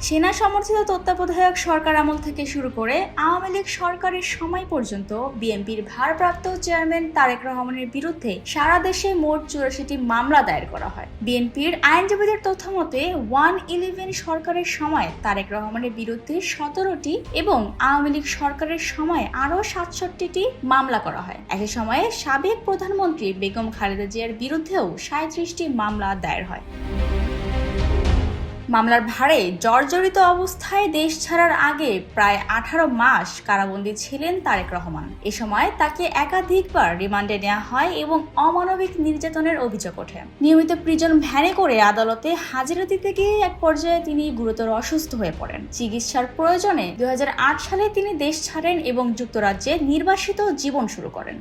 সেনা সমর্থিত তত্ত্বাবধায়ক সরকার আমল থেকে শুরু করে আওয়ামী লীগ সরকারের সময় পর্যন্ত বিএনপির ভারপ্রাপ্ত চেয়ারম্যান তারেক রহমানের বিরুদ্ধে সারা দেশে মোট ৮৪টি মামলা দায়ের করা হয়। বিএনপির আইনজীবীদের তথ্য মতে 111 সরকারের সময় তারেক রহমানের বিরুদ্ধে 17টি এবং আওয়ামী লীগ সরকারের সময় আরও ৬৭টি মামলা করা হয়। একই সময়ে সাবেক প্রধানমন্ত্রী বেগম খালেদা জিয়ার বিরুদ্ধেও ৩৭টি মামলা দায়ের হয়। মামলার ভারে জর্জরিত অবস্থায় দেশ ছাড়ার আগে প্রায় 18 মাস কারাবন্দী ছিলেন তারেক রহমান। এ সময় তাকে একাধিকবার রিমান্ডে নেওয়া হয় এবং অমানবিক নির্যাতনের অভিযোগ ওঠে। নিয়মিত প্রিজন ভ্যানে করে আদালতে হাজিরা দিতে গিয়ে এক পর্যায়ে তিনি গুরুতর অসুস্থ হয়ে পড়েন। চিকিৎসার প্রয়োজনে 2008 সালে তিনি দেশ ছাড়েন এবং যুক্তরাজ্যে নির্বাসিত জীবন শুরু করেন।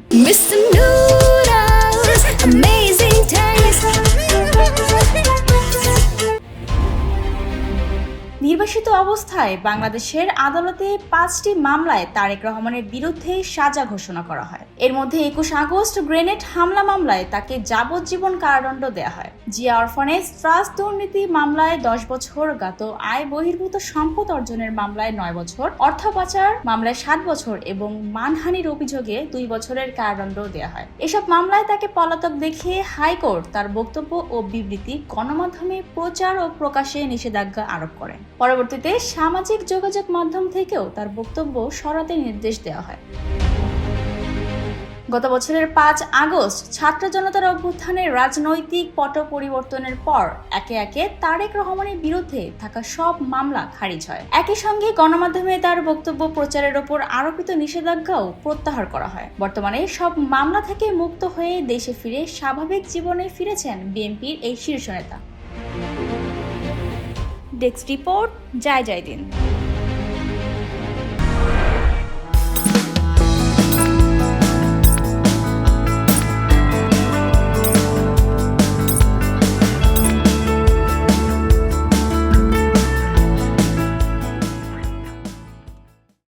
নির্বাসিত অবস্থায় বাংলাদেশের আদালতে 5টি মামলায় তারেক রহমানের বিরুদ্ধে সাজা ঘোষণা করা হয়। এর মধ্যে 21 আগস্ট গ্রেনেড হামলা মামলায় তাকে যাবজ্জীবন কারাদণ্ড দেওয়া হয়। জিয়া অরফানেজ ট্রাস্ট দুর্নীতি মামলায় 10 বছর, গাত আয় বহির্ভূত সম্পদ অর্জনের মামলায় 9 বছর, অর্থ পাচার মামলায় 7 বছর এবং মানহানির অভিযোগে 2 বছরের কারাদণ্ড দেওয়া হয়। এসব মামলায় তাকে পলাতক দেখিয়ে হাইকোর্ট তার বক্তব্য ও বিবৃতি গণমাধ্যমে প্রচার ও প্রকাশে নিষেধাজ্ঞা আরোপ করে। পরবর্তীতে সামাজিক যোগাযোগ মাধ্যম থেকেও তার বক্তব্য সরাতে নির্দেশ দেওয়া হয়। গত বছরের 5 আগস্ট ছাত্র জনতার অভ্যুত্থানের রাজনৈতিক পট পরিবর্তনের পর একে একে তারেক রহমানের বিরুদ্ধে থাকা সব মামলা খারিজ হয়। একই সঙ্গে গণমাধ্যমে তার বক্তব্য প্রচারের ওপর আরোপিত নিষেধাজ্ঞাও প্রত্যাহার করা হয়। বর্তমানে সব মামলা থেকে মুক্ত হয়ে দেশে ফিরে স্বাভাবিক জীবনে ফিরেছেন বিএনপির এই শীর্ষ নেতা। ডেস্ক রিপোর্ট, জয় দিন।